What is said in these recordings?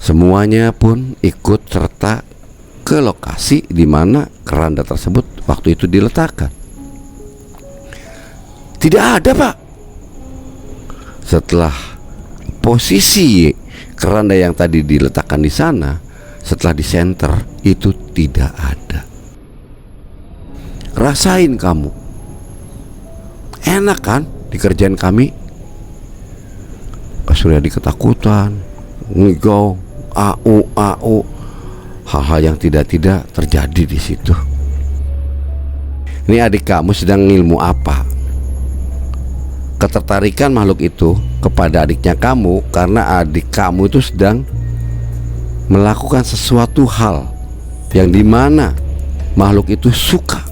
Semuanya pun ikut serta ke lokasi di mana keranda tersebut waktu itu diletakkan. Tidak ada, Pak. Setelah posisi keranda yang tadi diletakkan di sana, setelah di center itu tidak ada. Rasain kamu, enak kan dikerjain kami? Pak Suryadi ketakutan, ngigau, au, hal-hal yang tidak terjadi di situ. Ini adik kamu sedang ngilmu apa? Ketertarikan makhluk itu kepada adiknya kamu karena adik kamu itu sedang melakukan sesuatu hal yang dimana makhluk itu suka.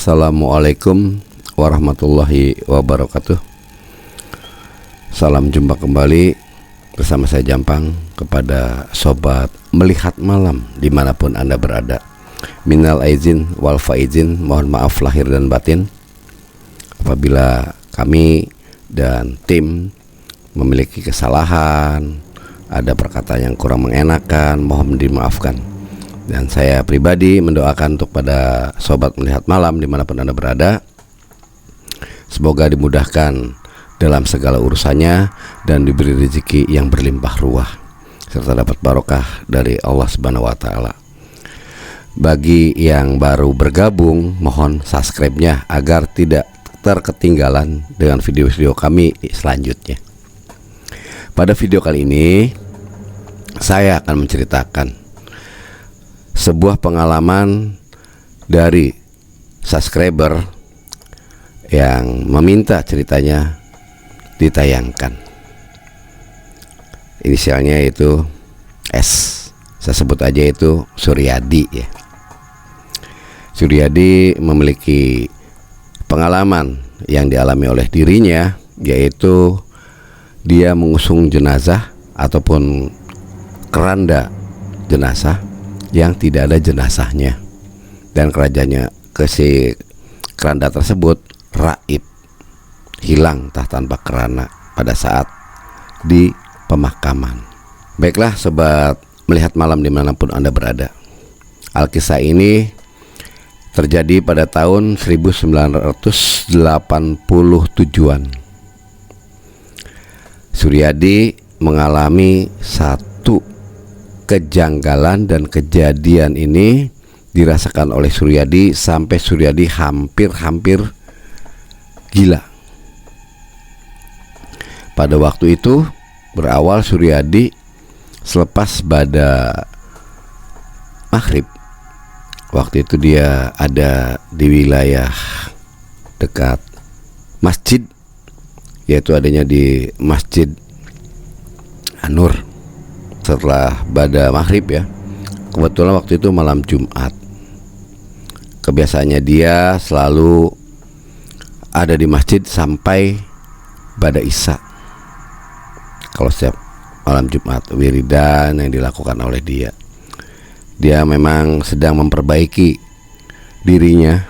Assalamualaikum warahmatullahi wabarakatuh. Salam jumpa kembali bersama saya Jampang kepada sobat melihat malam dimanapun Anda berada. Minal aizin wal faizin, mohon maaf lahir dan batin apabila kami dan tim memiliki kesalahan, ada perkataan yang kurang mengenakan, mohon dimaafkan. Dan saya pribadi mendoakan untuk pada sobat melihat malam dimanapun Anda berada, semoga dimudahkan dalam segala urusannya dan diberi rezeki yang berlimpah ruah serta dapat barokah dari Allah Subhanahu wa taala. Bagi yang baru bergabung, mohon subscribe-nya agar tidak terketinggalan dengan video-video kami selanjutnya. Pada video kali ini saya akan menceritakan sebuah pengalaman dari subscriber yang meminta ceritanya ditayangkan. Inisialnya itu S. Saya sebut aja itu Suryadi ya. Suryadi memiliki pengalaman yang dialami oleh dirinya, yaitu dia mengusung jenazah ataupun keranda jenazah yang tidak ada jenazahnya, dan kerajanya ke si keranda tersebut raib, hilang entah tanpa kerana pada saat di pemakaman. Baiklah sobat melihat malam dimanapun Anda berada, Alkisah ini terjadi pada tahun 1987-an. Suryadi mengalami satu kejanggalan, dan kejadian ini dirasakan oleh Suryadi sampai Suryadi hampir gila. Pada waktu itu berawal Suryadi selepas pada maghrib. Waktu itu dia ada di wilayah dekat masjid, yaitu adanya di Masjid An-Nur. Setelah pada maghrib ya, kebetulan waktu itu malam Jumat. Kebiasaannya dia selalu ada di masjid sampai pada Isya. Kalau setiap malam Jumat, wiridan yang dilakukan oleh dia. Dia memang sedang memperbaiki dirinya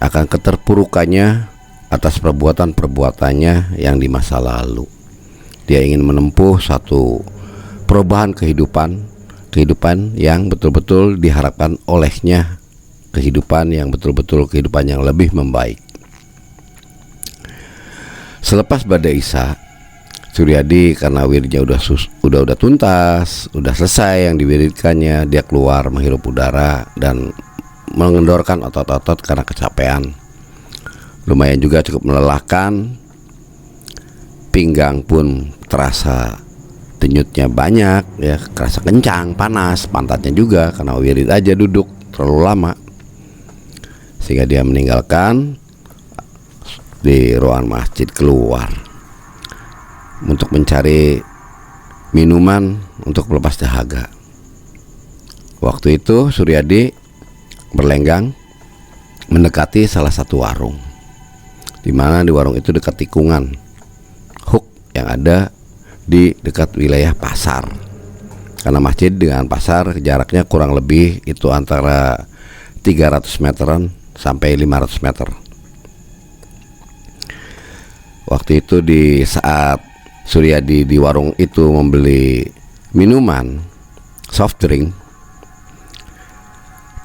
akan keterpurukannya atas perbuatan-perbuatannya yang di masa lalu. Dia ingin menempuh satu perubahan kehidupan yang betul-betul diharapkan olehnya, kehidupan yang betul-betul kehidupan yang lebih membaik. Selepas pada Isya, Suryadi karena wiridnya udah tuntas, udah selesai yang diwiridkannya, dia keluar menghirup udara dan mengendorkan otot-otot karena kecapean. Lumayan juga cukup melelahkan, pinggang pun terasa denyutnya banyak ya, kerasa kencang, panas, pantatnya juga karena wirid aja duduk terlalu lama, sehingga dia meninggalkan di ruangan masjid, keluar untuk mencari minuman untuk melepas dahaga. Waktu itu Suryadi berlenggang mendekati salah satu warung, di mana di warung itu dekat tikungan ada di dekat wilayah pasar. Karena masjid dengan pasar jaraknya kurang lebih itu antara 300 meteran sampai 500 meter. Waktu itu di saat Suryadi di warung itu membeli minuman soft drink,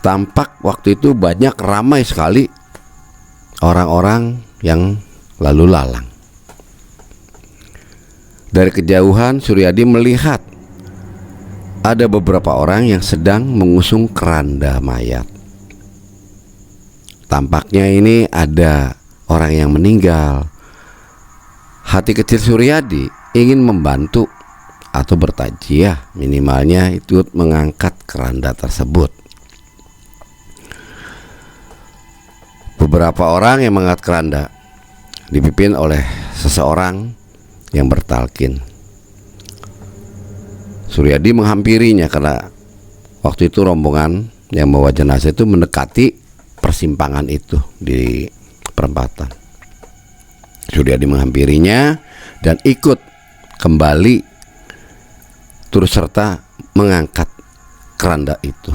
tampak waktu itu banyak ramai sekali orang-orang yang lalu lalang. Dari kejauhan Suryadi melihat ada beberapa orang yang sedang mengusung keranda mayat. Tampaknya ini ada orang yang meninggal. Hati kecil Suryadi ingin membantu atau bertajiah, minimalnya itu mengangkat keranda tersebut. Beberapa orang yang mengangkat keranda dipimpin oleh seseorang yang bertalkin. Suryadi menghampirinya karena waktu itu rombongan yang membawa jenazah itu mendekati persimpangan itu di perempatan. Suryadi menghampirinya dan ikut kembali turut serta mengangkat keranda itu.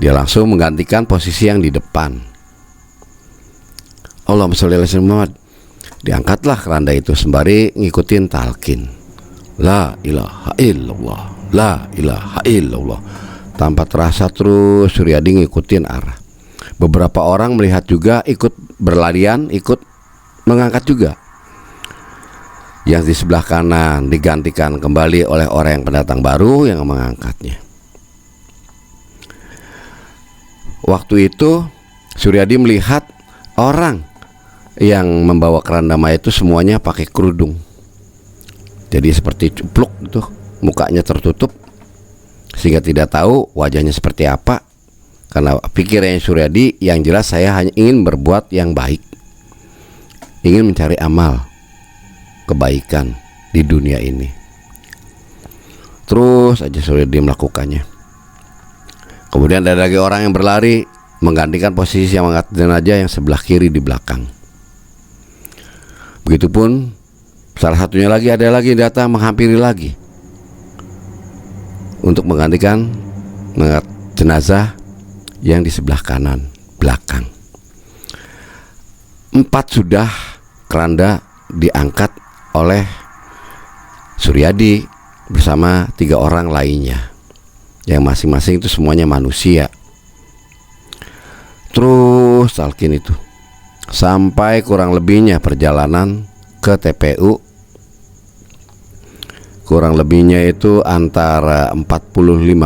Dia langsung menggantikan posisi yang di depan. Allahumma sholli ala sayyidina Muhammad. Diangkatlah keranda itu sembari ngikutin talqin. La ilaha illallah, la ilaha illallah. Tanpa terasa terus Suryadi ngikutin arah. Beberapa orang melihat juga ikut berlarian, ikut mengangkat juga. Yang di sebelah kanan digantikan kembali oleh orang yang pendatang baru yang mengangkatnya. Waktu itu Suryadi melihat orang yang membawa keranda mayat itu semuanya pakai kerudung. Jadi seperti cupluk gitu, mukanya tertutup sehingga tidak tahu wajahnya seperti apa. Karena pikirannya Suryadi yang jelas saya hanya ingin berbuat yang baik, ingin mencari amal kebaikan di dunia ini. Terus aja Suryadi melakukannya. Kemudian ada lagi orang yang berlari menggantikan posisi yang mengangkat jenazah yang sebelah kiri di belakang. Begitupun salah satunya lagi, ada lagi yang datang menghampiri lagi untuk menggantikan mengangkat jenazah yang di sebelah kanan belakang. 4 sudah keranda diangkat oleh Suryadi bersama 3 orang lainnya yang masing-masing itu semuanya manusia. Terus talqin itu sampai kurang lebihnya perjalanan ke TPU kurang lebihnya itu antara 45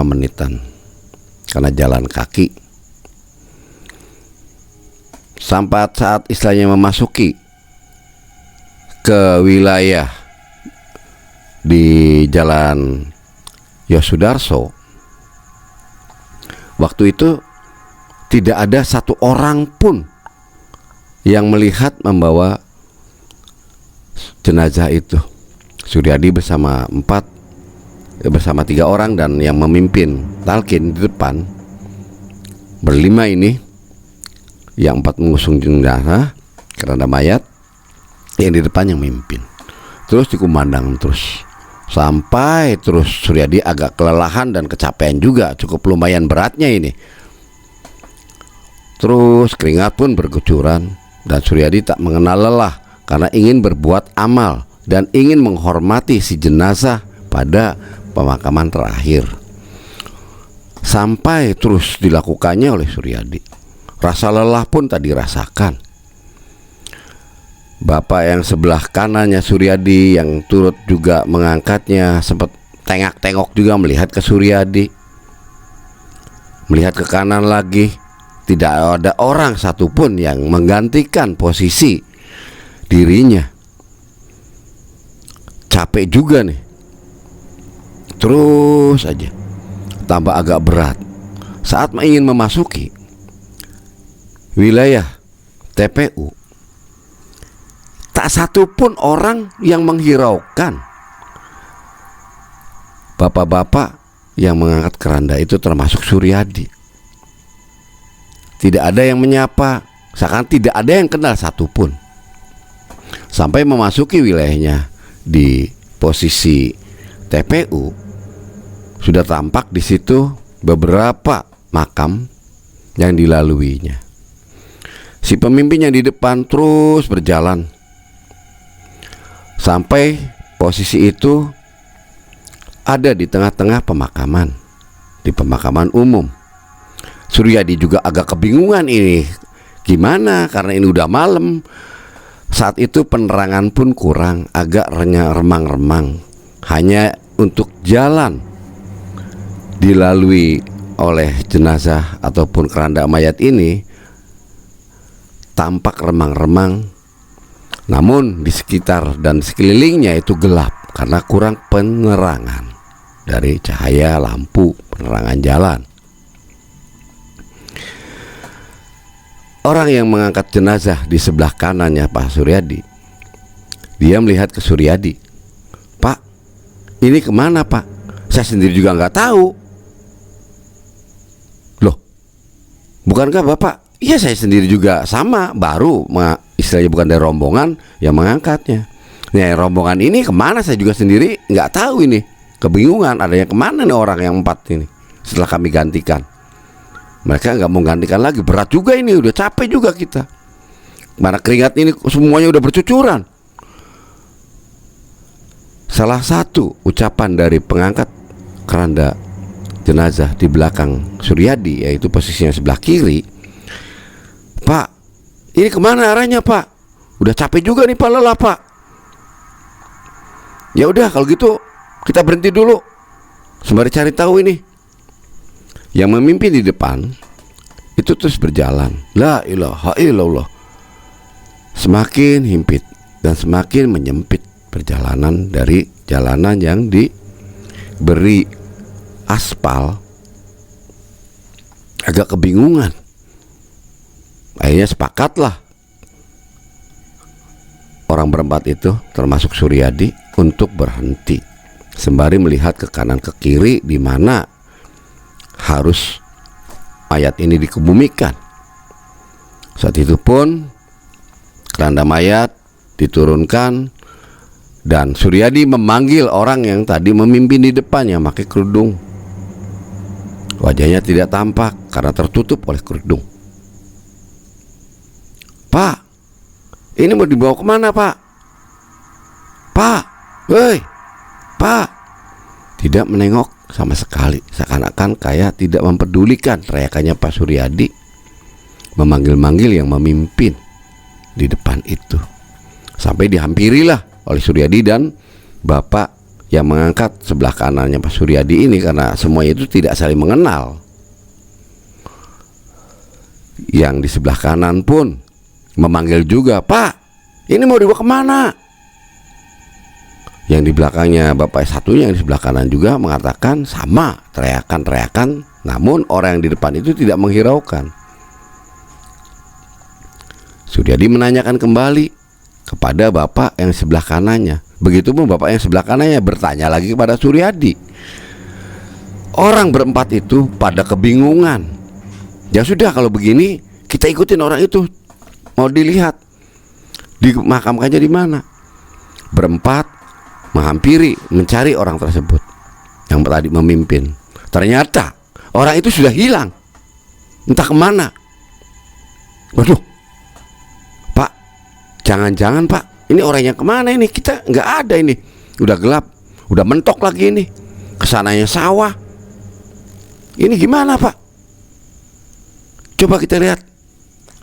menitan karena jalan kaki. Sampai saat istilahnya memasuki ke wilayah di Jalan Yosudarso, waktu itu tidak ada satu orang pun yang melihat membawa jenazah itu. Suryadi bersama 3 orang dan yang memimpin talqin di depan berlima ini, yang 4 mengusung jenazah keranda mayat, yang di depan yang memimpin. Terus dikumandang terus sampai terus Suryadi agak kelelahan dan kecapean juga, cukup lumayan beratnya ini. Terus keringat pun bergucuran dan Suryadi tak mengenal lelah karena ingin berbuat amal dan ingin menghormati si jenazah pada pemakaman terakhir. Sampai terus dilakukannya oleh Suryadi. Rasa lelah pun tak dirasakan. Bapak yang sebelah kanannya Suryadi yang turut juga mengangkatnya sempat tengok-tengok juga melihat ke Suryadi, melihat ke kanan lagi. Tidak ada orang satupun yang menggantikan posisi dirinya. Capek juga nih. Terus aja tambah agak berat saat ingin memasuki wilayah TPU. Tak satu pun orang yang menghiraukan. Bapak-bapak yang mengangkat keranda itu termasuk Suryadi. Tidak ada yang menyapa, seakan tidak ada yang kenal satupun. Sampai memasuki wilayahnya di posisi TPU, sudah tampak di situ beberapa makam yang dilaluinya. Si pemimpin yang di depan terus berjalan sampai posisi itu ada di tengah-tengah pemakaman, di pemakaman umum. Suryadi juga agak kebingungan ini gimana, karena ini udah malam. Saat itu penerangan pun kurang, agak remang-remang. Hanya untuk jalan dilalui oleh jenazah ataupun keranda mayat ini tampak remang-remang. Namun di sekitar dan sekelilingnya itu gelap karena kurang penerangan dari cahaya lampu penerangan jalan. Orang yang mengangkat jenazah di sebelah kanannya Pak Suryadi, dia melihat ke Suryadi. "Pak, ini kemana Pak? Saya sendiri juga nggak tahu." "Loh, bukankah Bapak?" "Iya, saya sendiri juga sama, baru istilahnya bukan dari rombongan yang mengangkatnya. Nah, rombongan ini kemana saya juga sendiri nggak tahu ini. Kebingungan adanya kemana nih orang yang 4 ini setelah kami gantikan. Mereka nggak mau gantikan lagi, berat juga ini, udah capek juga kita. Mana keringat ini semuanya udah bercucuran." Salah satu ucapan dari pengangkat keranda jenazah di belakang Suryadi, yaitu posisinya sebelah kiri, "Pak, ini kemana arahnya Pak? Udah capek juga nih Pak, lelah Pak." "Ya udah kalau gitu kita berhenti dulu sembari cari tahu ini." Yang memimpin di depan itu terus berjalan. La ilaha illallah. Semakin himpit dan semakin menyempit perjalanan dari jalanan yang diberi aspal. Agak kebingungan. Akhirnya sepakatlah orang berempat itu termasuk Suryadi untuk berhenti sembari melihat ke kanan ke kiri di mana harus mayat ini dikebumikan. Saat itu pun keranda mayat diturunkan dan Suryadi memanggil orang yang tadi memimpin di depannya pakai kerudung. Wajahnya tidak tampak karena tertutup oleh kerudung. "Pak, ini mau dibawa kemana Pak? Pak, woi, Pak." Tidak menengok sama sekali, seakan-akan kayak tidak mempedulikan teriakannya Pak Suryadi memanggil-manggil yang memimpin di depan itu. Sampai dihampirilah oleh Suryadi dan bapak yang mengangkat sebelah kanannya Pak Suryadi ini, karena semua itu tidak saling mengenal. Yang di sebelah kanan pun memanggil juga, "Pak, ini mau dibawa kemana?" Yang di belakangnya bapak satunya yang di sebelah kanan juga mengatakan sama, teriakan-teriakan. Namun orang yang di depan itu tidak menghiraukan. Suryadi menanyakan kembali kepada bapak yang sebelah kanannya. Begitupun bapak yang sebelah kanannya bertanya lagi kepada Suryadi. Orang berempat itu pada kebingungan. Ya sudah, kalau begini kita ikutin orang itu, mau dilihat dimakamkannya di mana. Berempat menghampiri, mencari orang tersebut yang tadi memimpin. Ternyata orang itu sudah hilang, entah kemana. Waduh, Pak, jangan-jangan Pak, ini orangnya kemana ini? Kita nggak ada ini, udah gelap, udah mentok lagi ini, kesananya sawah. Ini gimana Pak? Coba kita lihat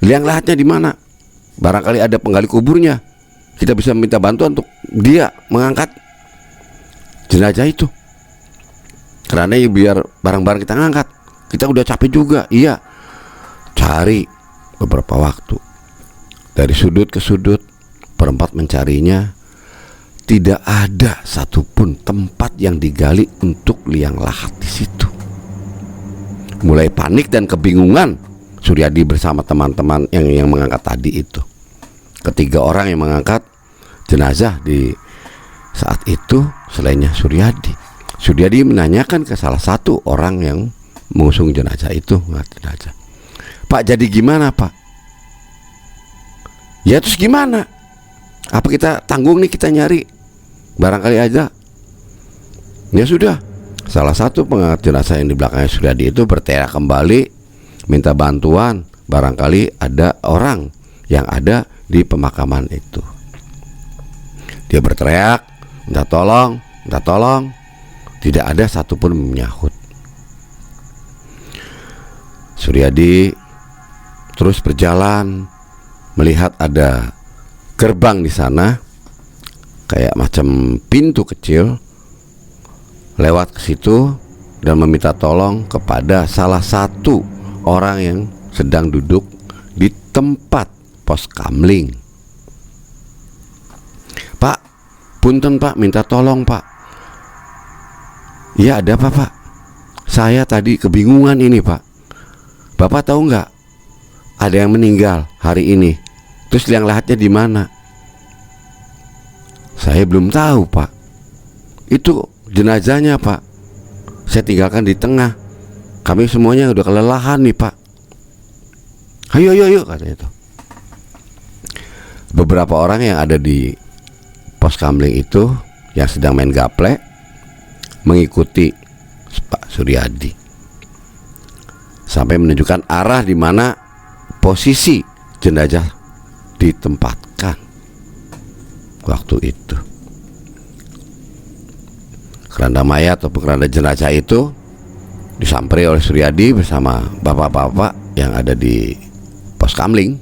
liang lahatnya di mana. Barangkali ada penggali kuburnya, kita bisa minta bantuan untuk dia mengangkat jenazah itu. Karena biar barang-barang kita ngangkat, kita udah capek juga. Iya, cari beberapa waktu dari sudut ke sudut, berempat mencarinya. Tidak ada satupun tempat yang digali untuk liang lahat di situ. Mulai panik dan kebingungan Suryadi bersama teman-teman yang mengangkat tadi itu. Ketiga orang yang mengangkat jenazah di saat itu selainnya Suryadi. Suryadi menanyakan ke salah satu orang yang mengusung jenazah itu, jenazah, "Pak, jadi gimana Pak?" "Ya terus gimana? Apa kita tanggung nih, kita nyari, barangkali aja. Ya sudah, salah satu pengangkat jenazah yang di belakangnya Suryadi itu berteriak kembali, minta bantuan, barangkali ada orang yang ada di pemakaman itu. Dia berteriak, minta tolong, minta tolong. Tidak ada satupun menyahut. Suryadi terus berjalan, melihat ada gerbang di sana, kayak macam pintu kecil. Lewat ke situ dan meminta tolong kepada salah satu orang yang sedang duduk di tempat pos kamling. Pak, punten Pak, minta tolong Pak. Iya, ada apa Pak? Saya tadi kebingungan ini Pak. Bapak tahu nggak? Ada yang meninggal hari ini. Terus liang lahatnya di mana? Saya belum tahu Pak. Itu jenazahnya Pak. Saya tinggalkan di tengah. Kami semuanya udah kelelahan nih Pak. Ayo katanya itu. Beberapa orang yang ada di pos kamling itu yang sedang main gaplek mengikuti Pak Suryadi sampai menunjukkan arah di mana posisi jenazah ditempatkan waktu itu. Keranda mayat atau keranda jenazah itu disamperi oleh Suryadi bersama bapak-bapak yang ada di pos kamling.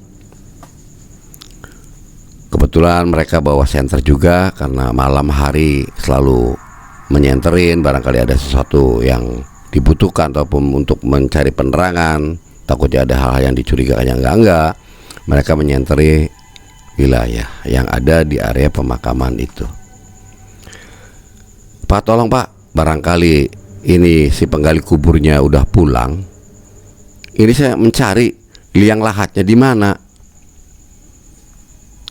Kebetulan mereka bawa senter juga karena malam hari selalu menyenterin, barangkali ada sesuatu yang dibutuhkan ataupun untuk mencari penerangan, takutnya ada hal-hal yang dicurigakan yang enggak. Mereka menyenteri wilayah yang ada di area pemakaman itu. Pak, tolong Pak, barangkali ini si penggali kuburnya udah pulang. Ini saya mencari liang lahatnya di mana.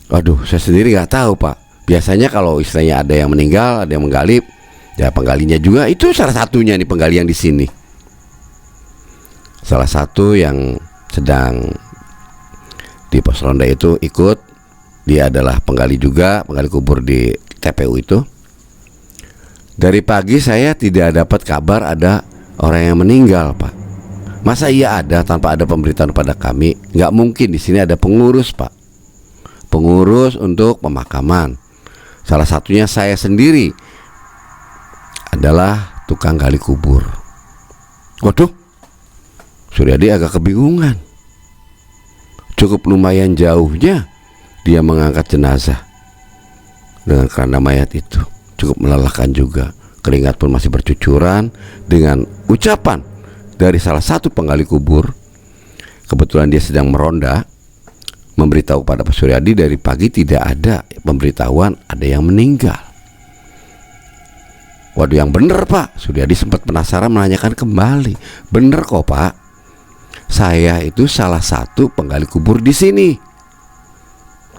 Waduh, saya sendiri nggak tahu Pak. Biasanya kalau istilahnya ada yang meninggal, ada yang menggali, ya penggalinya juga itu salah satunya nih, penggali yang di sini. Salah satu yang sedang di pos ronda itu ikut, dia adalah penggali juga, penggali kubur di TPU itu. Dari pagi saya tidak dapat kabar ada orang yang meninggal Pak. Masa iya ada tanpa ada pemberitahuan pada kami? Nggak mungkin, di sini ada pengurus Pak. Pengurus untuk pemakaman. Salah satunya saya sendiri adalah tukang gali kubur. Waduh, Suryadi agak kebingungan. Cukup lumayan jauhnya dia mengangkat jenazah dengan keranda mayat itu. Cukup melelahkan juga. Keringat pun masih bercucuran. Dengan ucapan dari salah satu penggali kubur, kebetulan dia sedang meronda, memberitahu kepada Pak Suryadi dari pagi tidak ada pemberitahuan ada yang meninggal. Waduh, yang bener Pak. Suryadi sempat penasaran menanyakan kembali. Bener kok Pak, saya itu salah satu penggali kubur di sini.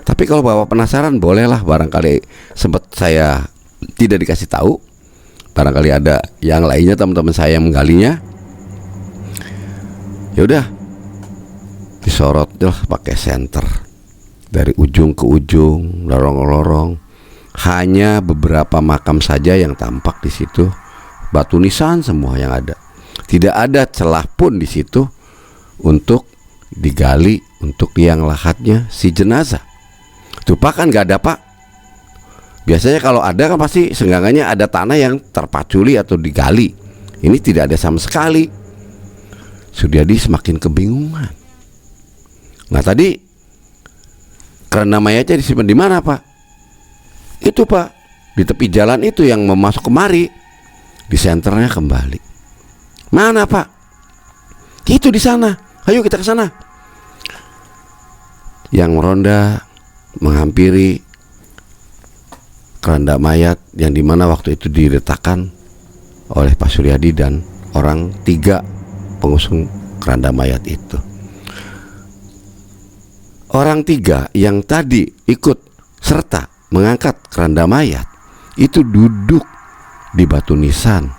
Tapi kalau Bapak penasaran, bolehlah, barangkali sempat saya tidak dikasih tahu, barangkali ada yang lainnya teman-teman saya yang menggalinya. Ya udah, disorot lah pakai senter dari ujung ke ujung, lorong-lorong. Hanya beberapa makam saja yang tampak di situ, batu nisan semua yang ada. Tidak ada celah pun di situ untuk digali untuk liang lahatnya si jenazah. Tuh Pak, kan gak ada Pak. Biasanya kalau ada kan pasti seenggaknya ada tanah yang terpaculi atau digali. Ini tidak ada sama sekali. Suryadi semakin kebingungan. Nah tadi keranda mayatnya disimpan di mana Pak? Itu Pak, di tepi jalan itu yang mau masuk kemari. Di senternya kembali. Mana Pak? Itu di sana. Ayo kita ke sana. Yang meronda menghampiri keranda mayat yang dimana waktu itu diletakkan oleh Pak Suryadi dan orang 3 pengusung keranda mayat itu. Orang 3 yang tadi ikut serta mengangkat keranda mayat itu duduk di batu nisan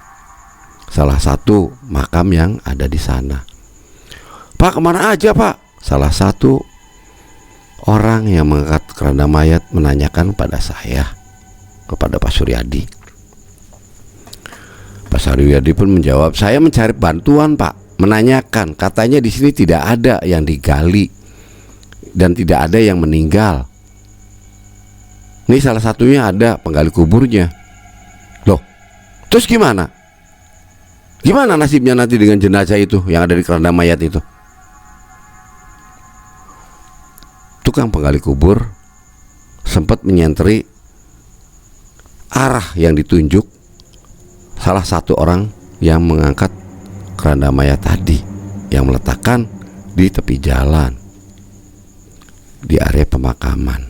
salah satu makam yang ada di sana. Pak, kemana aja Pak? Salah satu Orang yang mengangkat keranda mayat menanyakan pada saya, kepada Pak Suryadi. Pak Suryadi pun menjawab, saya mencari bantuan Pak, menanyakan, katanya di sini tidak ada yang digali dan tidak ada yang meninggal. Ini salah satunya ada penggali kuburnya. Loh, terus gimana? Gimana nasibnya nanti dengan jenazah itu yang ada di keranda mayat itu? Tukang penggali kubur sempat menyentri arah yang ditunjuk salah satu orang yang mengangkat keranda mayat tadi, yang meletakkan di tepi jalan di area pemakaman.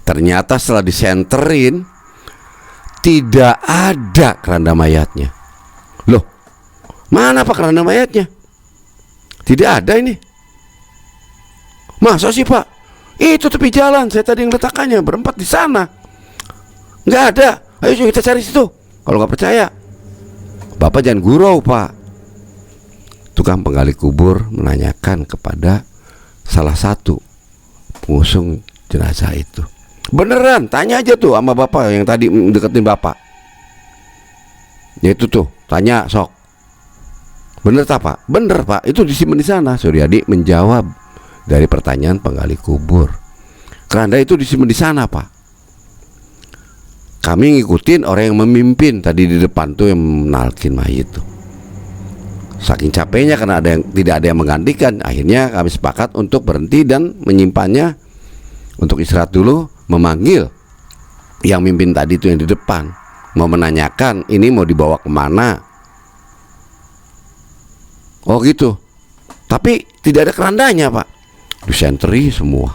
Ternyata setelah disenterin tidak ada keranda mayatnya. Loh, mana Pak keranda mayatnya? Tidak ada ini. Masa sih Pak? Itu tepi jalan, saya tadi yang letakkannya berempat di sana. Nggak ada. Ayo kita cari situ. Kalau nggak percaya, Bapak jangan gurau Pak. Tukang penggali kubur menanyakan kepada salah satu pengusung jenazah itu. Beneran, tanya aja tuh sama Bapak yang tadi deketin Bapak. Ya itu tuh, tanya sok. Bener tak Pak? Bener Pak, itu disimpan di sana. Suryadi menjawab dari pertanyaan penggali kubur. Keranda itu disimpan di sana Pak. Kami ngikutin orang yang memimpin tadi di depan tuh yang menalkin mayit tuh. Saking capeknya karena tidak ada yang menggantikan, akhirnya kami sepakat untuk berhenti dan menyimpannya untuk istirahat dulu, memanggil yang mimpin tadi itu yang di depan, mau menanyakan ini mau dibawa kemana. Oh gitu. Tapi tidak ada kerandanya Pak. Disentri semua.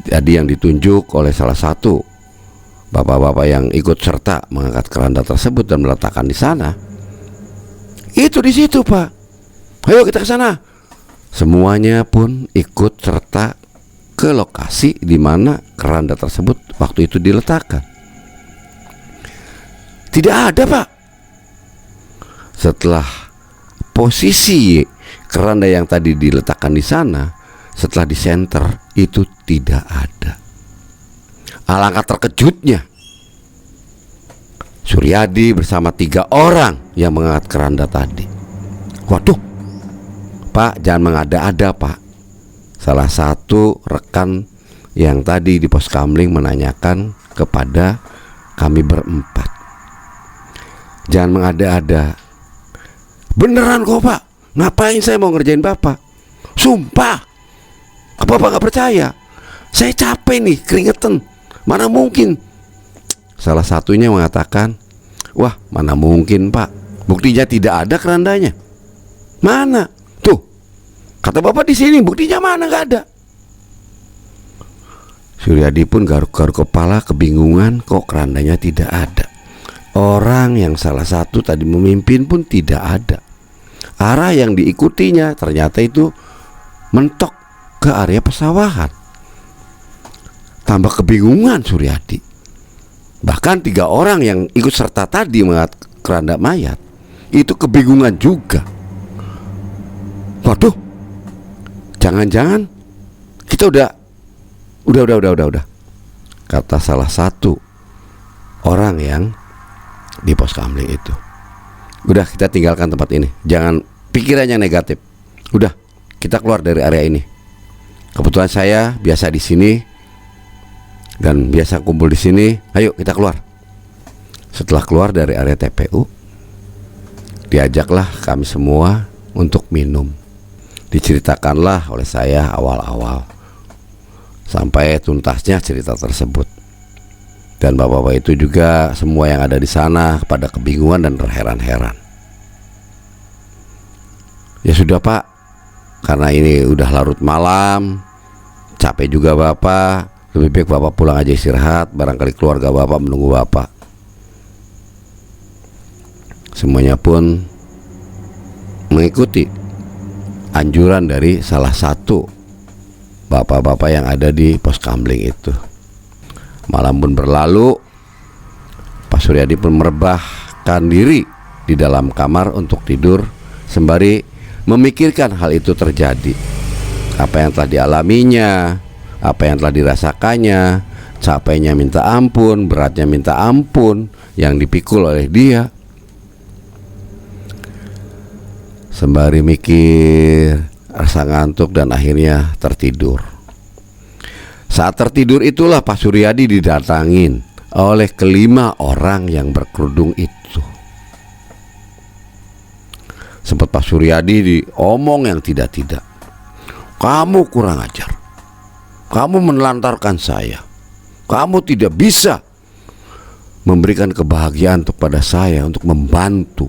Jadi yang ditunjuk oleh salah satu bapak-bapak yang ikut serta mengangkat keranda tersebut dan meletakkan di sana, itu di situ Pak. Ayo kita ke sana. Semuanya pun ikut serta ke lokasi di mana keranda tersebut waktu itu diletakkan. Tidak ada Pak. Setelah posisi keranda yang tadi diletakkan di sana, setelah disenter itu tidak ada. Alangkah terkejutnya Suryadi bersama 3 orang yang mengangkat keranda tadi. Waduh, Pak jangan mengada-ada Pak. Salah satu rekan yang tadi di pos kamling menanyakan kepada kami berempat. Jangan mengada-ada. Beneran kok Pak. Ngapain saya mau ngerjain Bapak? Sumpah. Apa Bapak gak percaya? Saya capek nih, keringetan. Mana mungkin? Salah satunya mengatakan, wah mana mungkin Pak, buktinya tidak ada kerandanya. Mana? Tuh, kata Bapak di sini, buktinya mana? Gak ada. Suryadi pun garuk-garuk kepala, kebingungan, kok kerandanya tidak ada. Orang yang salah satu tadi memimpin pun tidak ada. Arah yang diikutinya ternyata itu mentok ke area pesawahan. Tambah kebingungan Suryadi. Bahkan 3 orang yang ikut serta tadi mengangkat keranda mayat itu kebingungan juga. Waduh, jangan-jangan kita udah, kata salah satu orang yang di pos kamling itu. Udah, kita tinggalkan tempat ini. Jangan pikirannya negatif. Udah, kita keluar dari area ini. Kebetulan saya biasa di sini dan biasa kumpul di sini. Ayo kita keluar. Setelah keluar dari area TPU, diajaklah kami semua untuk minum. Diceritakanlah oleh saya awal-awal sampai tuntasnya cerita tersebut. Dan bapak-bapak itu juga semua yang ada di sana pada kebingungan dan terheran-heran. Ya sudah Pak, karena ini udah larut malam, capek juga Bapak, lebih baik Bapak pulang aja istirahat. Barangkali keluarga Bapak menunggu Bapak. Semuanya pun mengikuti anjuran dari salah satu bapak-bapak yang ada di pos kamling itu. Malam pun berlalu, Pak Suryadi pun merebahkan diri di dalam kamar untuk tidur sembari memikirkan hal itu terjadi. apa yang telah dialaminya, apa yang telah dirasakannya, capeknya minta ampun, beratnya minta ampun yang dipikul oleh dia. Sembari mikir, rasa ngantuk dan akhirnya tertidur. Saat tertidur itulah Pak Suryadi didatangin oleh kelima orang yang berkerudung itu. Sempat Pak Suryadi diomong yang tidak-tidak. Kamu kurang ajar. Kamu menelantarkan saya. Kamu tidak bisa memberikan kebahagiaan kepada saya untuk membantu.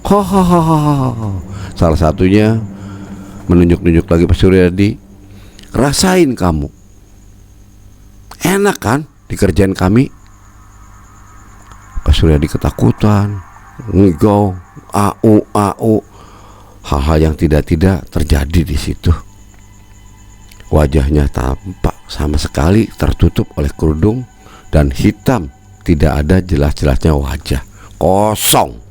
Hahaha. Salah satunya menunjuk-nunjuk lagi Pak Suryadi. Rasain kamu. Enak kan dikerjain kami? Pak Suryadi ketakutan. Ngigau, au. Hal-hal yang tidak-tidak terjadi di situ. Wajahnya tampak sama sekali tertutup oleh kerudung dan hitam. Tidak ada jelas-jelasnya wajah. Kosong.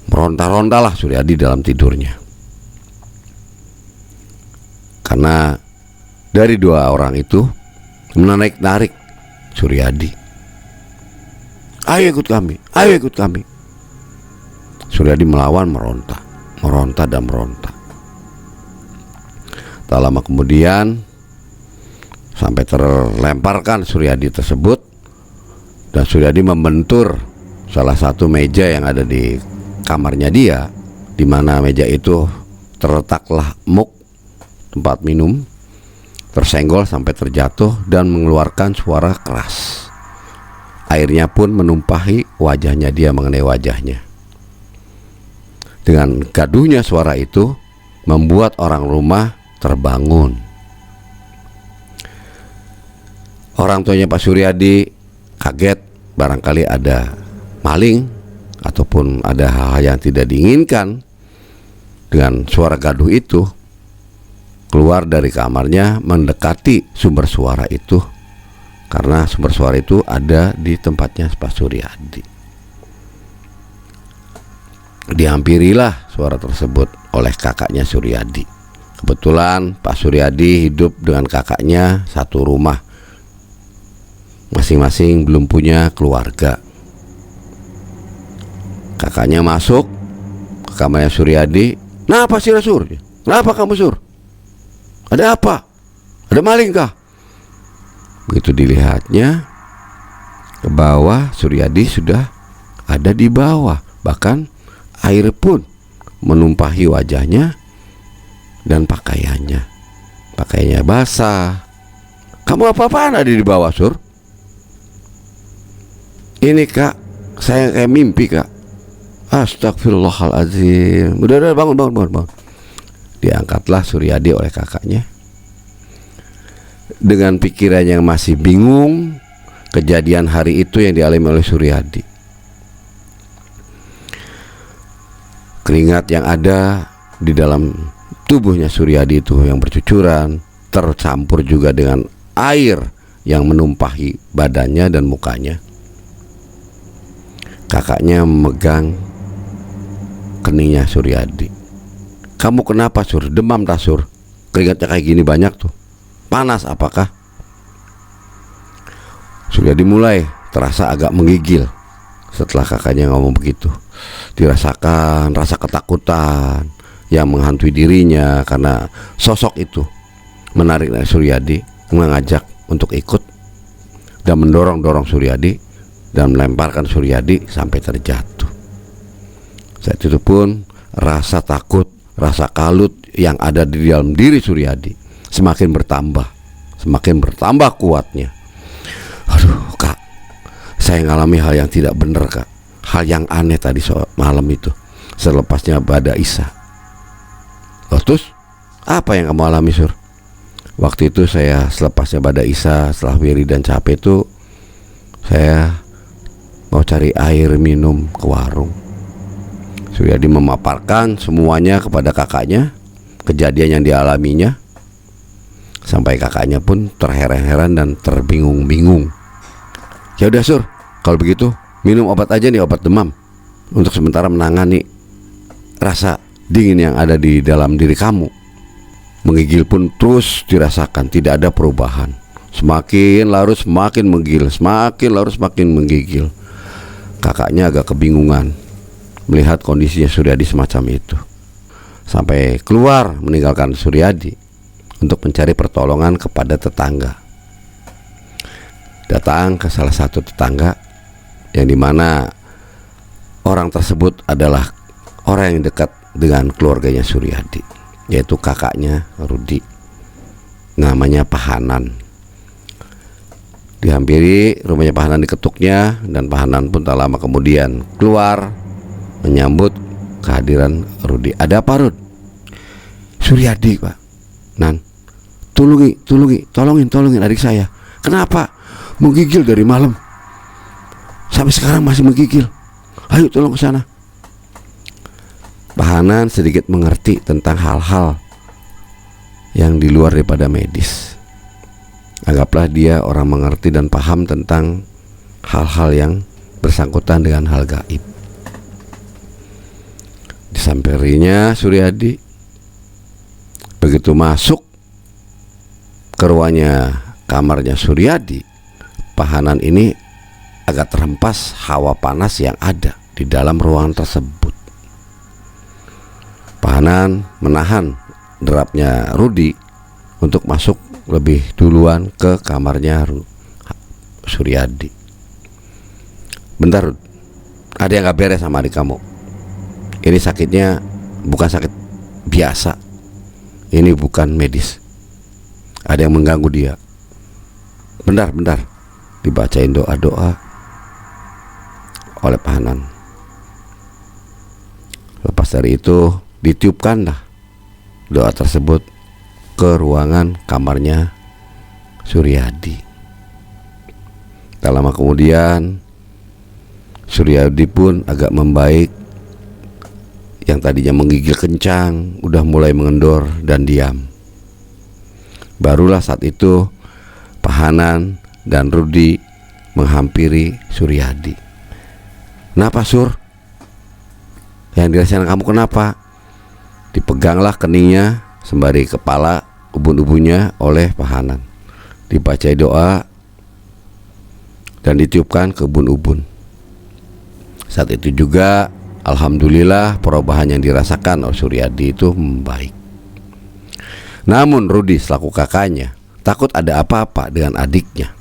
Meronta-rontalah Suryadi dalam tidurnya. Karena dari dua orang itu menarik-narik Suryadi. Ayo ikut kami, ayo ikut kami. Suryadi melawan, meronta dan meronta. Tak lama kemudian sampai terlemparkan Suryadi tersebut, dan Suryadi membentur salah satu meja yang ada di kamarnya dia, di mana meja itu terletaklah muk tempat minum, tersenggol sampai terjatuh dan mengeluarkan suara keras. Airnya pun menumpahi wajahnya dia, mengenai wajahnya. Dengan gaduhnya suara itu membuat orang rumah terbangun. Orang tuanya Pak Suryadi kaget, barangkali ada maling ataupun ada hal-hal yang tidak diinginkan. Dengan suara gaduh itu, keluar dari kamarnya mendekati sumber suara itu, karena sumber suara itu ada di tempatnya Pak Suryadi. Dihampirilah suara tersebut oleh kakaknya Suryadi. Kebetulan Pak Suryadi hidup dengan kakaknya satu rumah, masing-masing belum punya keluarga. Kakaknya masuk ke kamarnya Suryadi. Kenapa sih Sur? Kenapa kamu Sur? Ada apa? Ada maling kah? Begitu dilihatnya ke bawah, Suryadi sudah ada di bawah. Bahkan air pun menumpahi wajahnya dan pakaiannya. Pakaiannya basah. Kamu apa-apaan ada di bawah Sur? Ini kak, saya kayak mimpi kak. Astagfirullahaladzim. Udah bangun. Diangkatlah Suryadi oleh kakaknya. Dengan pikiran yang masih bingung, kejadian hari itu yang dialami oleh Suryadi. Keringat yang ada di dalam tubuhnya Suryadi itu yang bercucuran, tercampur juga dengan air yang menumpahi badannya dan mukanya. Kakaknya memegang keningnya Suryadi. Kamu kenapa Sur? Demam tak Sur? Keringatnya kayak gini banyak tuh. Panas apakah? Suryadi mulai terasa agak menggigil setelah kakaknya ngomong begitu. Dirasakan rasa ketakutan yang menghantui dirinya karena sosok itu menarik Suryadi, mengajak untuk ikut dan mendorong-dorong Suryadi dan melemparkan Suryadi sampai terjatuh. Saat itu pun rasa takut, rasa kalut yang ada di dalam diri Suryadi semakin bertambah kuatnya. Aduh kak, saya ngalami hal yang tidak benar kak. Hal yang aneh tadi malam itu selepasnya Bada Isya. Terus apa yang kamu alami Sur? Waktu itu saya selepasnya Bada Isya, setelah wirid dan capek itu, saya mau cari air minum ke warung. Suryadi memaparkan semuanya kepada kakaknya, kejadian yang dialaminya, sampai kakaknya pun terheran-heran dan terbingung-bingung. Ya udah Sur, kalau begitu minum obat aja nih, obat demam, untuk sementara menangani rasa dingin yang ada di dalam diri kamu. Menggigil pun terus dirasakan, tidak ada perubahan. Semakin larut semakin menggigil, semakin larut semakin menggigil. Kakaknya agak kebingungan melihat kondisinya Suryadi semacam itu, sampai keluar meninggalkan Suryadi untuk mencari pertolongan kepada tetangga. Datang ke salah satu tetangga yang dimana orang tersebut adalah orang yang dekat dengan keluarganya Suryadi, yaitu kakaknya Rudi, namanya Pak Hanan. Dihampiri rumahnya Pak Hanan, diketuknya, dan Pak Hanan pun tak lama kemudian keluar menyambut kehadiran Rudi. Ada apa, Rud? Suryadi, Pak. Nan, tolongin adik saya. Kenapa? Menggigil dari malam sampai sekarang masih menggigil. Ayo tolong ke sana. Pak Hanan sedikit mengerti tentang hal-hal yang di luar daripada medis. Anggaplah dia orang mengerti dan paham tentang hal-hal yang bersangkutan dengan hal gaib. Disampainya Suryadi. Begitu masuk ke ruangnya, kamarnya Suryadi, Pak Hanan ini agak terhempas hawa panas yang ada di dalam ruangan tersebut. Pak Hanan menahan derapnya Rudi untuk masuk lebih duluan ke kamarnya Suryadi. Bentar, Rud, ada yang gak beres sama adik kamu. Ini sakitnya bukan sakit biasa, ini bukan medis. Ada yang mengganggu dia. Bentar, dibacain doa-doa oleh Pak Hanan. Lepas dari itu ditiupkanlah doa tersebut ke ruangan kamarnya Suryadi. Tak lama kemudian Suryadi pun agak membaik. Yang tadinya menggigil kencang udah mulai mengendor dan diam. Barulah saat itu Pak Hanan dan Rudi menghampiri Suryadi. Kenapa, Sur? Yang dirasakan kamu kenapa? Dipeganglah keningnya sembari kepala ubun-ubunnya oleh Pak Hanan. Dibaca doa dan ditiupkan ke ubun-ubun. Saat itu juga alhamdulillah perubahan yang dirasakan oleh Suryadi itu membaik. Namun Rudi selaku kakaknya takut ada apa-apa dengan adiknya.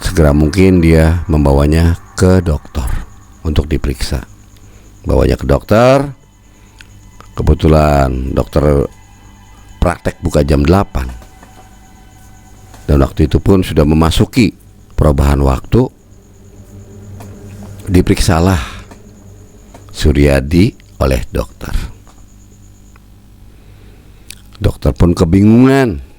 Segera mungkin dia membawanya ke dokter untuk diperiksa. Bawanya ke dokter. Kebetulan dokter praktek buka jam 8. Dan waktu itu pun sudah memasuki perubahan waktu. Diperiksalah Suryadi oleh dokter. Dokter pun kebingungan.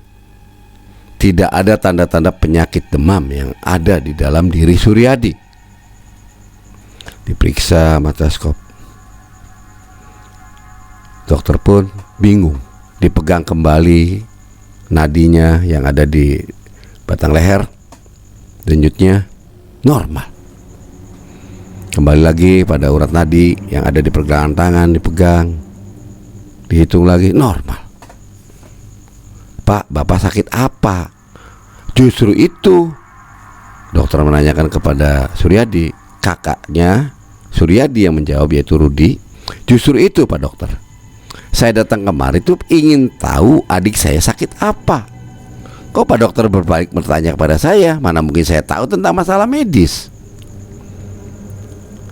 Tidak ada tanda-tanda penyakit demam yang ada di dalam diri Suryadi. Diperiksa mataskop. Dokter pun bingung. Dipegang kembali nadinya yang ada di batang leher, denyutnya normal. Kembali lagi pada urat nadi yang ada di pergelangan tangan, dipegang, dihitung lagi, normal. Pak, Bapak sakit apa? Justru itu, dokter menanyakan kepada Suryadi. Kakaknya Suryadi yang menjawab, yaitu Rudi. Justru itu, Pak Dokter, saya datang kemari itu ingin tahu adik saya sakit apa. Kok Pak Dokter berbalik bertanya kepada saya? Mana mungkin saya tahu tentang masalah medis.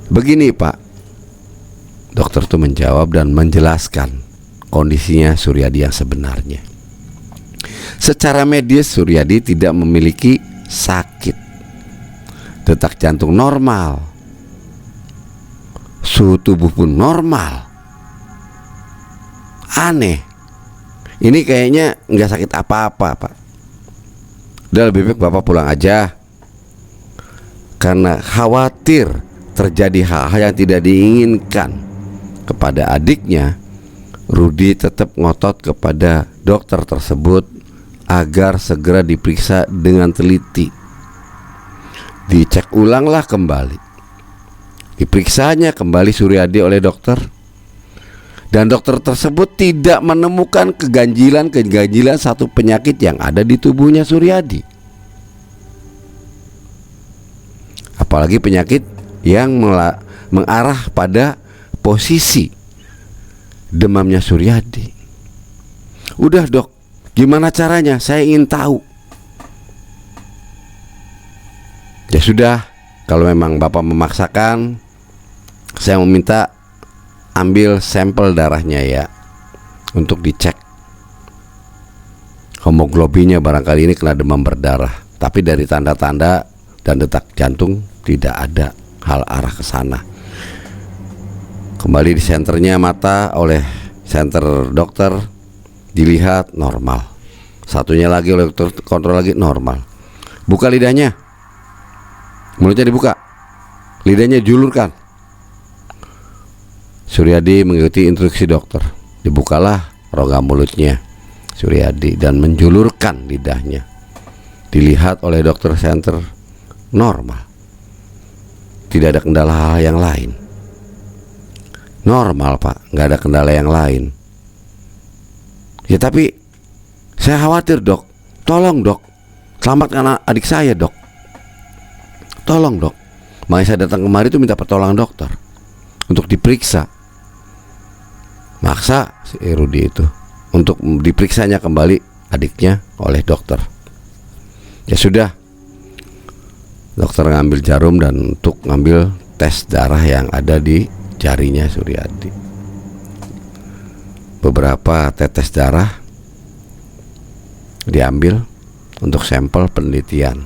Begini, Pak. Dokter itu menjawab dan menjelaskan kondisinya Suryadi yang sebenarnya. Secara medis Suryadi tidak memiliki sakit. Detak jantung normal, suhu tubuh pun normal. Aneh. Ini kayaknya nggak sakit apa-apa, Pak. Udah, lebih baik Bapak pulang aja. Karena khawatir terjadi hal-hal yang tidak diinginkan kepada adiknya, Rudi tetap ngotot kepada dokter tersebut agar segera diperiksa dengan teliti. Dicek ulanglah kembali. Diperiksanya kembali Suryadi oleh dokter, dan dokter tersebut tidak menemukan keganjilan satu penyakit yang ada di tubuhnya Suryadi. Apalagi penyakit yang mengarah pada posisi demamnya Suryadi. Udah dok, gimana caranya? Saya ingin tahu. Ya sudah, kalau memang Bapak memaksakan, saya meminta ambil sampel darahnya ya, untuk dicek hemoglobinnya, barangkali ini kena demam berdarah. Tapi dari tanda-tanda dan detak jantung tidak ada hal arah ke sana. Kembali di senternya mata oleh senter dokter, dilihat normal. Satunya lagi oleh dokter kontrol lagi normal. Buka lidahnya, mulutnya dibuka, lidahnya dijulurkan. Suryadi mengikuti instruksi dokter. Dibukalah rongga mulutnya Suryadi dan menjulurkan lidahnya. Dilihat oleh dokter center normal. Tidak ada kendala yang lain. Normal Pak, nggak ada kendala yang lain. Ya tapi saya khawatir dok. Tolong dok, selamatkan adik saya dok. Tolong dok. Makanya saya datang kemari itu minta pertolongan dokter untuk diperiksa. Maksa si Rudi itu untuk diperiksanya kembali adiknya oleh dokter. Ya sudah, dokter ngambil jarum dan untuk ngambil tes darah yang ada di jarinya Suryadi. Beberapa tetes darah diambil untuk sampel penelitian.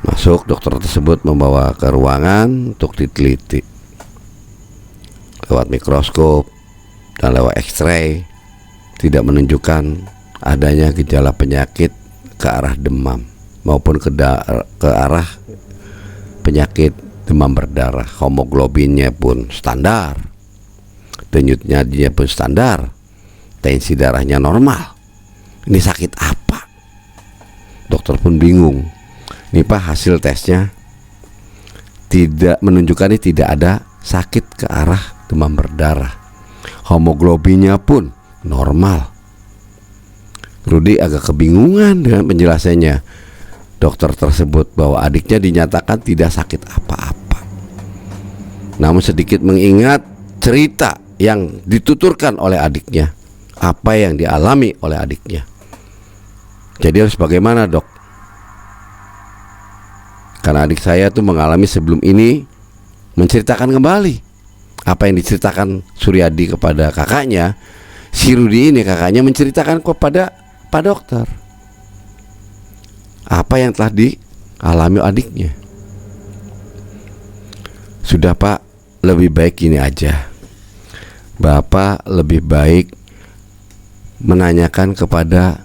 Masuk, dokter tersebut membawa ke ruangan untuk diteliti lewat mikroskop dan lewat X-ray. Tidak menunjukkan adanya gejala penyakit ke arah demam maupun ke arah penyakit demam berdarah. Hemoglobinnya pun standar, denyutnya dia pun standar, tensi darahnya normal. Ini sakit apa? Dokter pun bingung. Ini Pak, hasil tesnya tidak menunjukkan ini tidak ada sakit ke arah demam berdarah. Hemoglobinnya pun normal. Rudi agak kebingungan dengan penjelasannya dokter tersebut bahwa adiknya dinyatakan tidak sakit apa-apa. Namun sedikit mengingat cerita yang dituturkan oleh adiknya, apa yang dialami oleh adiknya. Jadi harus bagaimana dok? Karena adik saya tuh mengalami sebelum ini, menceritakan kembali apa yang diceritakan Suryadi kepada kakaknya. Si Rudi ini kakaknya menceritakan kepada Pak Dokter apa yang telah dialami adiknya. Sudah Pak, lebih baik gini aja. Bapak lebih baik menanyakan kepada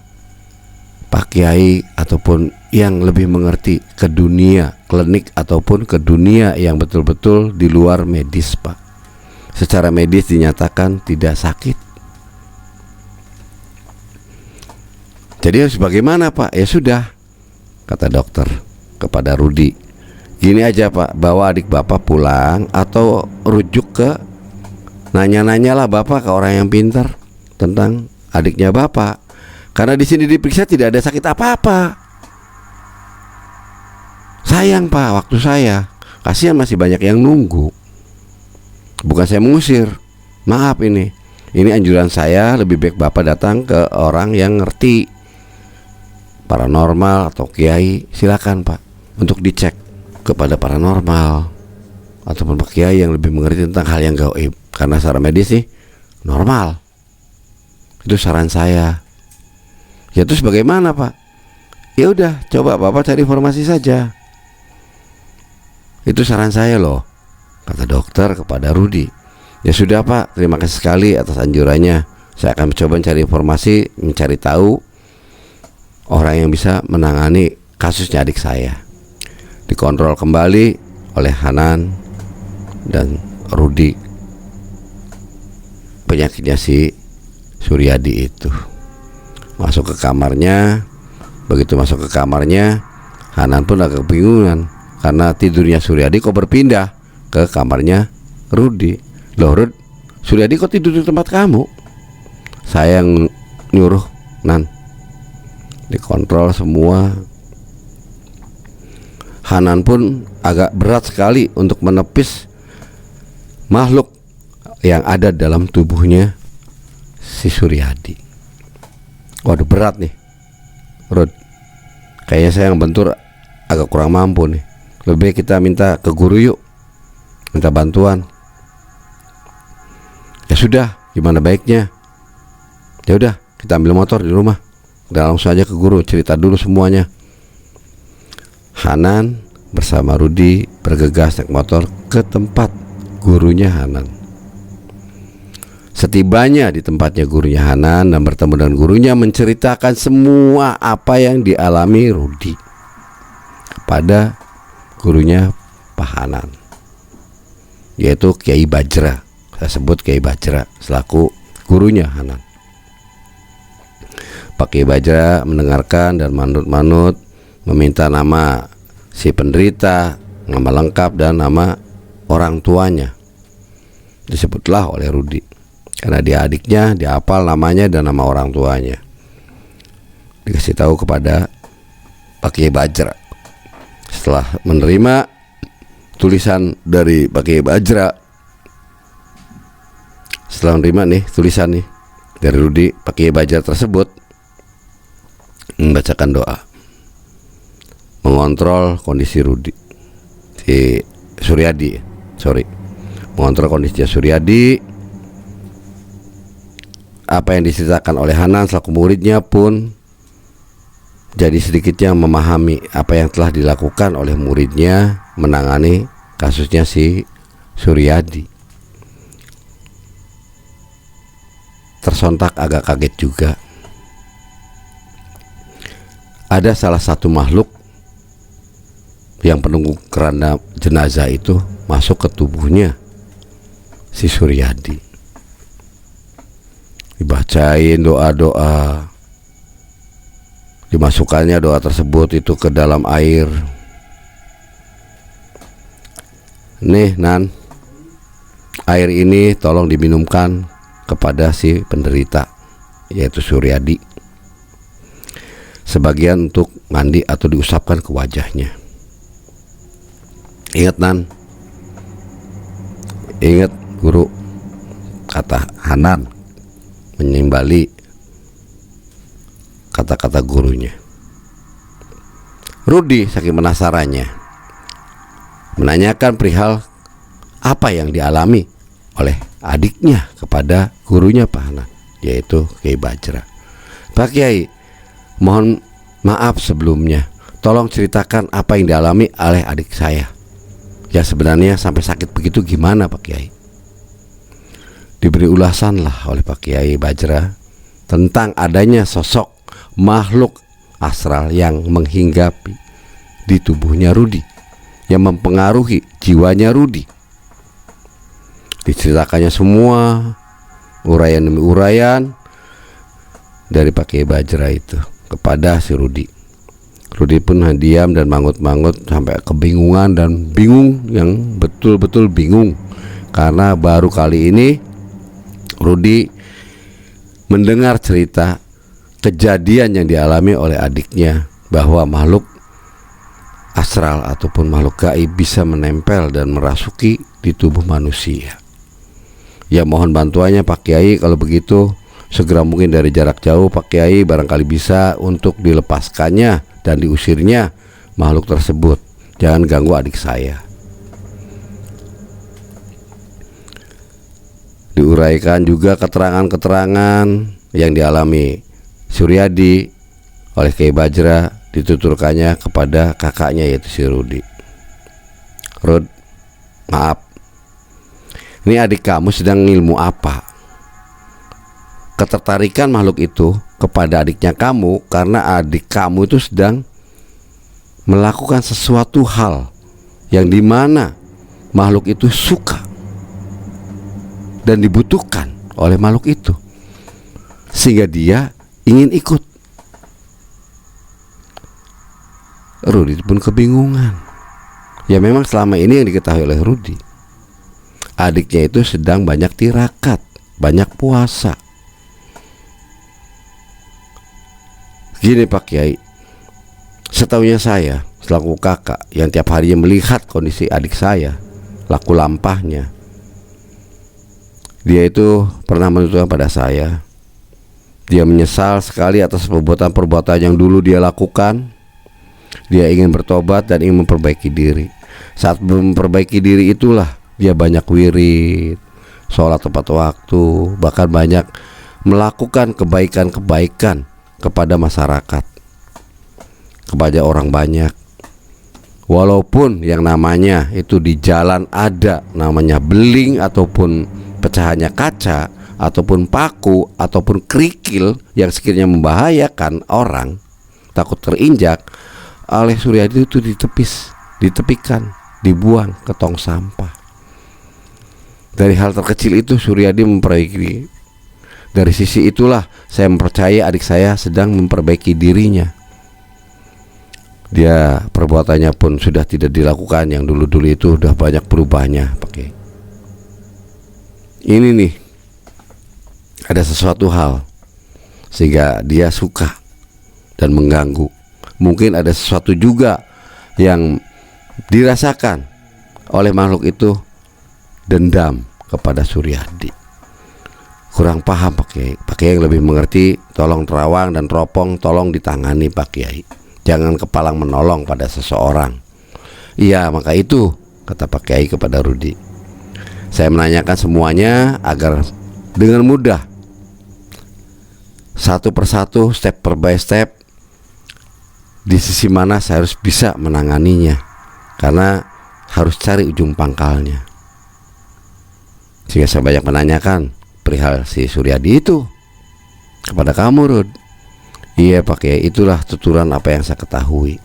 Pak Kiai ataupun yang lebih mengerti ke dunia klinik ataupun ke dunia yang betul-betul di luar medis Pak. Secara medis dinyatakan tidak sakit. Jadi harus bagaimana Pak? Ya sudah, kata dokter kepada Rudi, gini aja Pak, bawa adik Bapak pulang atau rujuk ke, nanya-nanya lah Bapak ke orang yang pintar tentang adiknya Bapak. Karena di sini diperiksa tidak ada sakit apa-apa. Sayang Pak, waktu saya. Kasihan masih banyak yang nunggu. Bukan saya mengusir, maaf ini anjuran saya, lebih baik Bapak datang ke orang yang ngerti paranormal atau kiai. Silakan Pak untuk dicek kepada paranormal ataupun Pak Kiai yang lebih mengerti tentang hal yang gaib. Karena secara medis sih normal. Itu saran saya. Ya terus bagaimana Pak? Ya udah, coba Bapak cari informasi saja. Itu saran saya loh, kata dokter kepada Rudi. Ya sudah Pak, terima kasih sekali atas anjurannya. Saya akan mencoba mencari informasi, mencari tahu orang yang bisa menangani kasusnya adik saya. Dikontrol kembali oleh Hanan dan Rudi penyakitnya si Suryadi itu. Masuk ke kamarnya. Begitu masuk ke kamarnya, Hanan pun agak kebingungan karena tidurnya Suryadi kok berpindah ke kamarnya Rudi. Loh Rud, Suryadi kok tidur di tempat kamu? Saya yang nyuruh, Nan. Dikontrol semua. Hanan pun agak berat sekali untuk menepis makhluk yang ada dalam tubuhnya si Suryadi. Waduh, berat nih Rud, kayaknya saya yang bentur agak kurang mampu nih. Lebih kita minta ke guru yuk, minta bantuan. Ya sudah, gimana baiknya? Ya udah, kita ambil motor di rumah, udah langsung aja ke guru, cerita dulu semuanya. Hanan bersama Rudi bergegas naik motor ke tempat gurunya Hanan. Setibanya di tempatnya gurunya Hanan dan bertemu dengan gurunya, menceritakan semua apa yang dialami Rudi pada gurunya Pak Hanan, yaitu Kiai Bajra. Saya sebut Kiai Bajra selaku gurunya Hanan. Pak Kiai Bajra mendengarkan dan manut-manut, meminta nama si penderita, nama lengkap dan nama orang tuanya. Disebutlah oleh Rudi, karena dia adiknya, dia hafal namanya dan nama orang tuanya. Dikasih tahu kepada Pak Kiai Bajra. Setelah menerima tulisan dari Pak Kiai Bajra, setelah menerima nih tulisan nih dari Rudi, Pak Kiai Bajra tersebut membacakan doa, mengontrol kondisi Rudi, si Suryadi, mengontrol kondisinya Suryadi. Apa yang diceritakan oleh Hanan selaku muridnya pun jadi sedikitnya memahami apa yang telah dilakukan oleh muridnya menangani kasusnya si Suryadi. Tersontak agak kaget juga. Ada salah satu makhluk yang penunggu keranda jenazah itu masuk ke tubuhnya si Suryadi. Dibacain doa-doa, dimasukkannya doa tersebut itu ke dalam air. Nih Nan, air ini tolong diminumkan kepada si penderita, yaitu Suryadi. Sebagian untuk mandi atau diusapkan ke wajahnya. Ingat Nan, ingat guru, kata Hanan menimbali kata-kata gurunya. Rudi saking penasarannya menanyakan perihal apa yang dialami oleh adiknya kepada gurunya Pak Hanan, yaitu Kiai Bajra. Pak Kiai, mohon maaf sebelumnya, tolong ceritakan apa yang dialami oleh adik saya. Ya sebenarnya sampai sakit begitu gimana Pak Kiai? Diberi ulasanlah oleh Pak Kiai Bajra tentang adanya sosok makhluk astral yang menghinggapi di tubuhnya Rudi, yang mempengaruhi jiwanya Rudi. Diceritakannya semua, uraian demi uraian dari Pak Kiai Bajra itu kepada si Rudi. Rudi pun diam dan mangut-mangut sampai kebingungan dan bingung, yang betul-betul bingung, karena baru kali ini Rudi mendengar cerita kejadian yang dialami oleh adiknya, bahwa makhluk astral ataupun makhluk gaib bisa menempel dan merasuki di tubuh manusia. Ya mohon bantuannya Pak Kiai, kalau begitu segera mungkin dari jarak jauh Pak Kiai barangkali bisa untuk dilepaskannya dan diusirnya makhluk tersebut. Jangan ganggu adik saya. Diuraikan juga keterangan-keterangan yang dialami Suryadi oleh Kiai Bajra, dituturkannya kepada kakaknya yaitu si Rudi. Rud, maaf, ini adik kamu sedang ilmu apa? Ketertarikan makhluk itu kepada adiknya kamu karena adik kamu itu sedang melakukan sesuatu hal yang dimana makhluk itu suka dan dibutuhkan oleh makhluk itu, sehingga dia ingin ikut. Rudi pun kebingungan. Ya memang selama ini yang diketahui oleh Rudi, adiknya itu sedang banyak tirakat, banyak puasa. Gini Pak Kiai, setahunya saya selaku kakak yang tiap harinya melihat kondisi adik saya, laku lampahnya, dia itu pernah menuturkan pada saya, dia menyesal sekali atas perbuatan-perbuatan yang dulu dia lakukan. Dia ingin bertobat dan ingin memperbaiki diri. Saat memperbaiki diri itulah dia banyak wirid, sholat tepat waktu, bahkan banyak melakukan kebaikan-kebaikan kepada masyarakat, kepada orang banyak. Walaupun yang namanya itu di jalan ada namanya beling ataupun pecahannya kaca ataupun paku ataupun kerikil yang sekiranya membahayakan orang, takut terinjak, oleh Suryadi itu ditepikan, dibuang ke tong sampah. Dari hal terkecil itu Suryadi memperbaiki. Dari sisi itulah saya mempercaya adik saya sedang memperbaiki dirinya. Dia perbuatannya pun sudah tidak dilakukan yang dulu-dulu itu, sudah banyak berubahnya. Pakai ini nih, ada sesuatu hal sehingga dia suka dan mengganggu. Mungkin ada sesuatu juga yang dirasakan oleh makhluk itu, dendam kepada Suryadi. Kurang paham Pak Kiai. Pak Kiai yang lebih mengerti, tolong terawang dan teropong, tolong ditangani Pak Kiai. Jangan kepalang menolong pada seseorang. Iya, maka itu kata Pak Kiai kepada Rudi. Saya menanyakan semuanya agar dengan mudah, satu persatu, step by step, di sisi mana saya harus bisa menanganinya, karena harus cari ujung pangkalnya. Sehingga saya banyak menanyakan perihal si Suryadi itu kepada kamu, Rud. Iya Pak Kiai, itulah tuturan apa yang saya ketahui.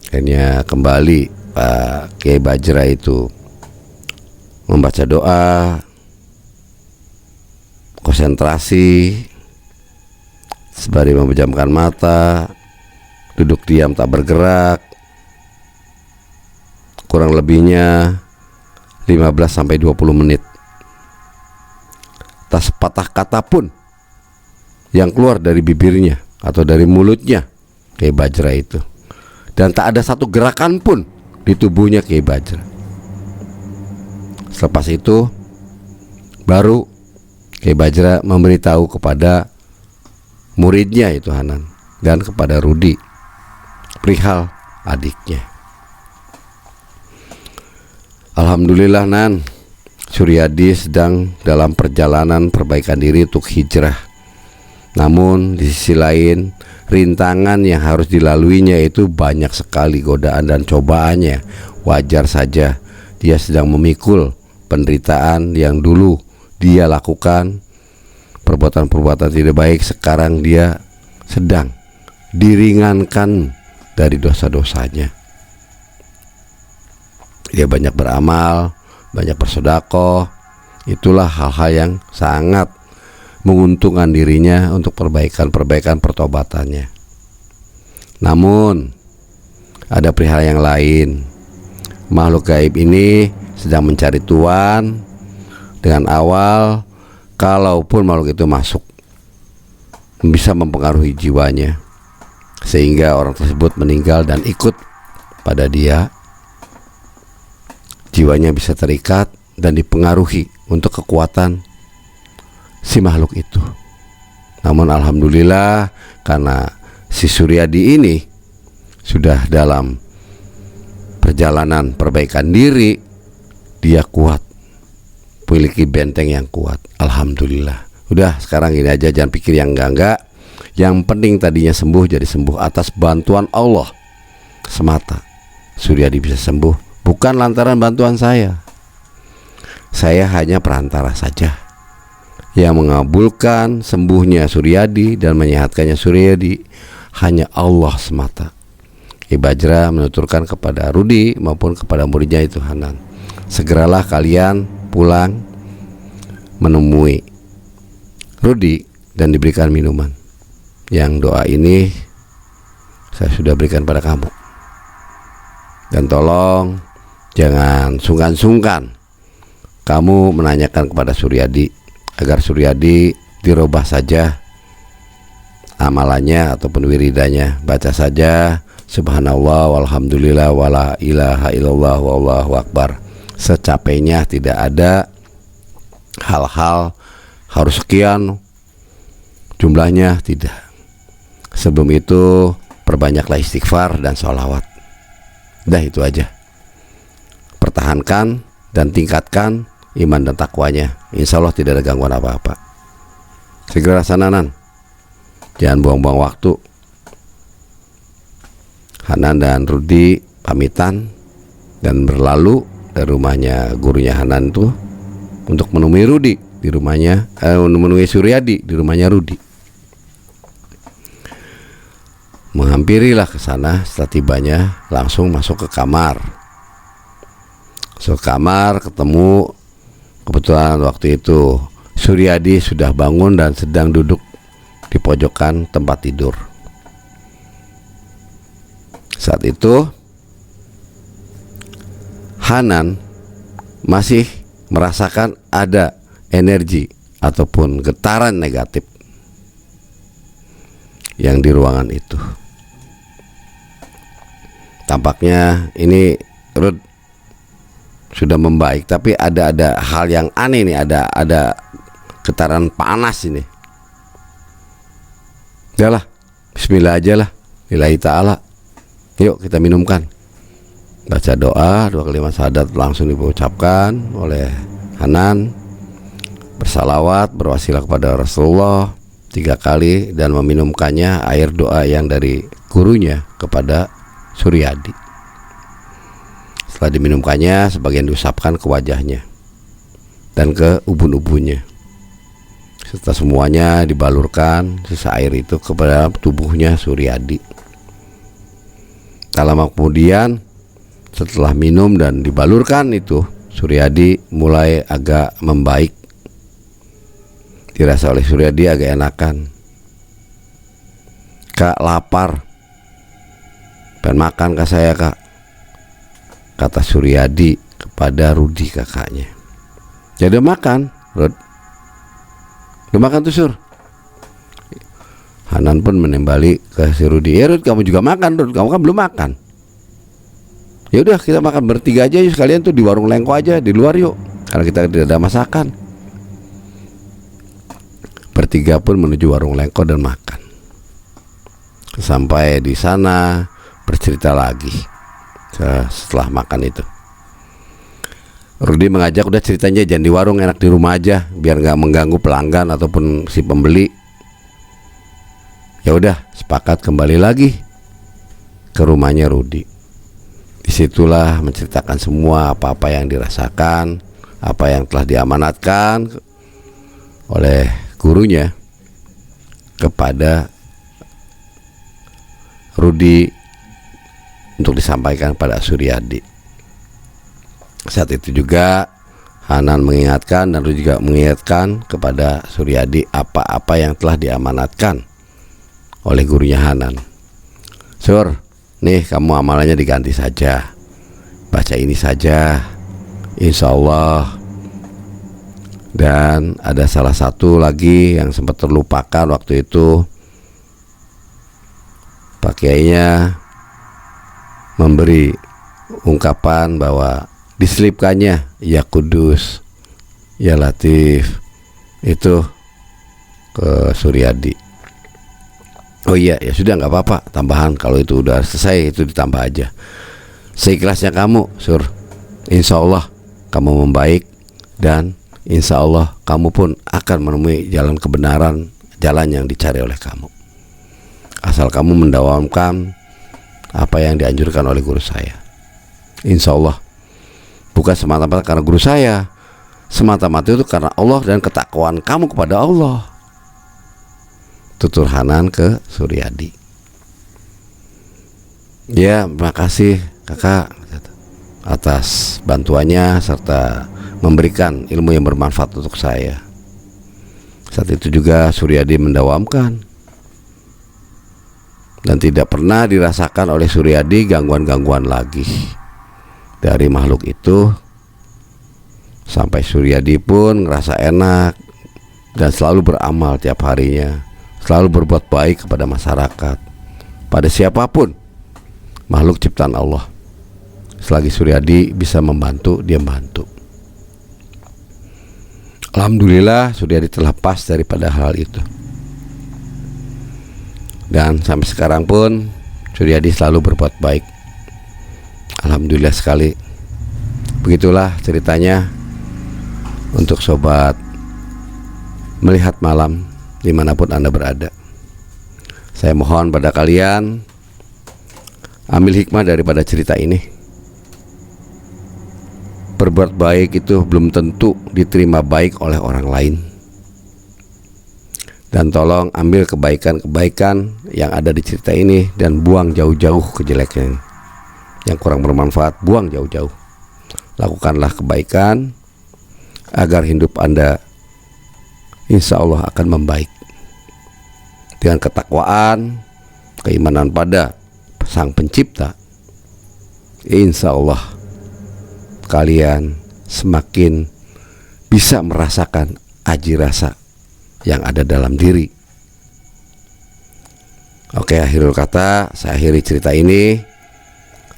Akhirnya kembali Pak Kiai Bajra itu membaca doa, konsentrasi, sembari memejamkan mata, duduk diam tak bergerak, kurang lebihnya 15-20 menit. Tak sepatah kata pun yang keluar dari bibirnya atau dari mulutnya Kiai Bajra itu, dan tak ada satu gerakan pun di tubuhnya Kiai Bajra. Selepas itu baru Kiai Bajra memberitahu kepada muridnya itu Hanan dan kepada Rudi perihal adiknya. Alhamdulillah Nan, Suryadi sedang dalam perjalanan perbaikan diri untuk hijrah. Namun di sisi lain, rintangan yang harus dilaluinya itu banyak sekali, godaan dan cobaannya. Wajar saja dia sedang memikul penderitaan yang dulu dia lakukan, perbuatan-perbuatan tidak baik. Sekarang dia sedang diringankan dari dosa-dosanya. Dia banyak beramal, banyak bersedekah. Itulah hal-hal yang sangat menguntungkan dirinya untuk perbaikan pertobatannya. Namun ada perihal yang lain. Makhluk gaib ini sedang mencari tuan. Dengan awal, kalaupun makhluk itu masuk, bisa mempengaruhi jiwanya, sehingga orang tersebut meninggal dan ikut pada dia. Jiwanya bisa terikat dan dipengaruhi untuk kekuatan si makhluk itu. Namun alhamdulillah, karena si Suryadi ini sudah dalam perjalanan perbaikan diri, dia kuat, memiliki benteng yang kuat. Alhamdulillah. Udah, sekarang ini aja, jangan pikir yang enggak. Yang penting tadinya sembuh jadi sembuh atas bantuan Allah semata. Suryadi bisa sembuh bukan lantaran bantuan saya. Saya hanya perantara saja yang mengabulkan sembuhnya Suryadi dan menyehatkannya Suryadi hanya Allah semata. Kiai Bajra menuturkan kepada Rudi maupun kepada muridnya itu Hanan, segeralah kalian pulang menemui Rudi dan diberikan minuman. Yang doa ini saya sudah berikan pada kamu. Dan tolong jangan sungkan-sungkan kamu menanyakan kepada Suryadi agar Suryadi dirubah saja amalannya ataupun wiridanya. Baca saja subhanallah walhamdulillah wala ilaha illallah wallahu akbar secapainya. Tidak ada hal-hal harus sekian jumlahnya, tidak. Sebelum itu perbanyaklah istighfar dan sholawat. Dah itu aja. Pertahankan dan tingkatkan iman dan takwanya. Insya Allah tidak ada gangguan apa-apa. Segera sananan, jangan buang-buang waktu. Hanan dan Rudi pamitan dan berlalu dari rumahnya gurunya Hanan itu untuk menemui Rudi di rumahnya, menemui Suryadi di rumahnya Rudi. Menghampirilah ke sana. Setelah tibanya langsung masuk ke kamar. Ketemu, kebetulan waktu itu Suryadi sudah bangun dan sedang duduk di pojokan tempat tidur. Saat itu Hanan masih merasakan ada energi ataupun getaran negatif yang di ruangan itu. Tampaknya ini Rud sudah membaik, tapi ada hal yang aneh nih, ada getaran panas ini. Udahlah, bismillah aja lah, lillahi ta'ala. Yuk kita minumkan. Baca doa, 2 kalimat syahadat langsung diucapkan oleh Hanan. Bersalawat, berwasilah kepada Rasulullah 3 kali dan meminumkannya air doa yang dari gurunya kepada Suryadi. Setelah diminumkannya, sebagian diusapkan ke wajahnya dan ke ubun-ubunnya. Setelah semuanya dibalurkan sisa air itu kepada tubuhnya Suryadi. Tak lama kemudian, setelah minum dan dibalurkan itu, Suryadi mulai agak membaik. Dirasa oleh Suryadi agak enakan. Kak, lapar, pengen makan kak saya kak, kata Suryadi kepada Rudi kakaknya. Jadi makan, Rud. Udah makan tuh Sur. Hanan pun menembali ke si Rudi. Ya Rud, kamu juga makan Rud, kamu kan belum makan. Ya udah kita makan bertiga aja yuk sekalian tuh di warung Lengko aja di luar yuk, karena kita tidak ada masakan. Bertiga pun menuju warung Lengko dan makan. Sampai di sana bercerita lagi setelah makan itu. Rudi mengajak, udah ceritanya jangan di warung, enak di rumah aja biar nggak mengganggu pelanggan ataupun si pembeli. Ya udah sepakat kembali lagi ke rumahnya Rudi. Disitulah menceritakan semua apa-apa yang dirasakan, apa yang telah diamanatkan oleh gurunya kepada Rudi untuk disampaikan pada Suryadi. Saat itu juga Hanan mengingatkan dan Rudi juga mengingatkan kepada Suryadi apa-apa yang telah diamanatkan oleh gurunya Hanan. Sur, nih kamu amalannya diganti saja, baca ini saja, insya Allah. Dan ada salah satu lagi yang sempat terlupakan waktu itu. Pak Kiainya memberi ungkapan bahwa diselipkannya ya Kudus, ya Latif itu ke Suryadi. Oh iya, ya sudah nggak apa-apa, tambahan kalau itu udah selesai itu ditambah aja. Seikhlasnya kamu, Sur. Insya Allah kamu membaik dan insya Allah kamu pun akan menemui jalan kebenaran, jalan yang dicari oleh kamu. Asal kamu mendawamkan apa yang dianjurkan oleh guru saya. Insya Allah bukan semata-mata karena guru saya, semata-mata itu karena Allah dan ketakwaan kamu kepada Allah. Tutur Hanan ke Suryadi. Ya, terima kasih kakak atas bantuannya serta memberikan ilmu yang bermanfaat untuk saya. Saat itu juga Suryadi mendawamkan dan tidak pernah dirasakan oleh Suryadi gangguan-gangguan lagi. dari makhluk itu, sampai Suryadi pun ngerasa enak dan selalu beramal tiap harinya, selalu berbuat baik kepada masyarakat, pada siapapun makhluk ciptaan Allah. Selagi Suryadi bisa membantu, dia membantu. Alhamdulillah Suryadi terlepas daripada hal itu. Dan sampai sekarang pun Suryadi selalu berbuat baik. Alhamdulillah sekali. Begitulah ceritanya untuk sobat melihat malam dimanapun Anda berada. Saya mohon pada kalian ambil hikmah daripada cerita ini. Berbuat baik itu belum tentu diterima baik oleh orang lain. Dan tolong ambil kebaikan-kebaikan yang ada di cerita ini dan buang jauh-jauh kejelekan yang kurang bermanfaat, buang jauh-jauh. Lakukanlah kebaikan agar hidup Anda insya Allah akan membaik. Dengan ketakwaan, keimanan pada Sang Pencipta, insya Allah kalian semakin bisa merasakan aji rasa yang ada dalam diri. Oke, akhirul kata, saya akhiri cerita ini.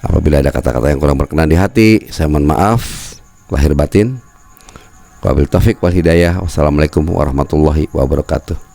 Apabila ada kata-kata yang kurang berkenan di hati, saya mohon maaf lahir batin. Wabil taufik wal hidayah. Wassalamualaikum warahmatullahi wabarakatuh.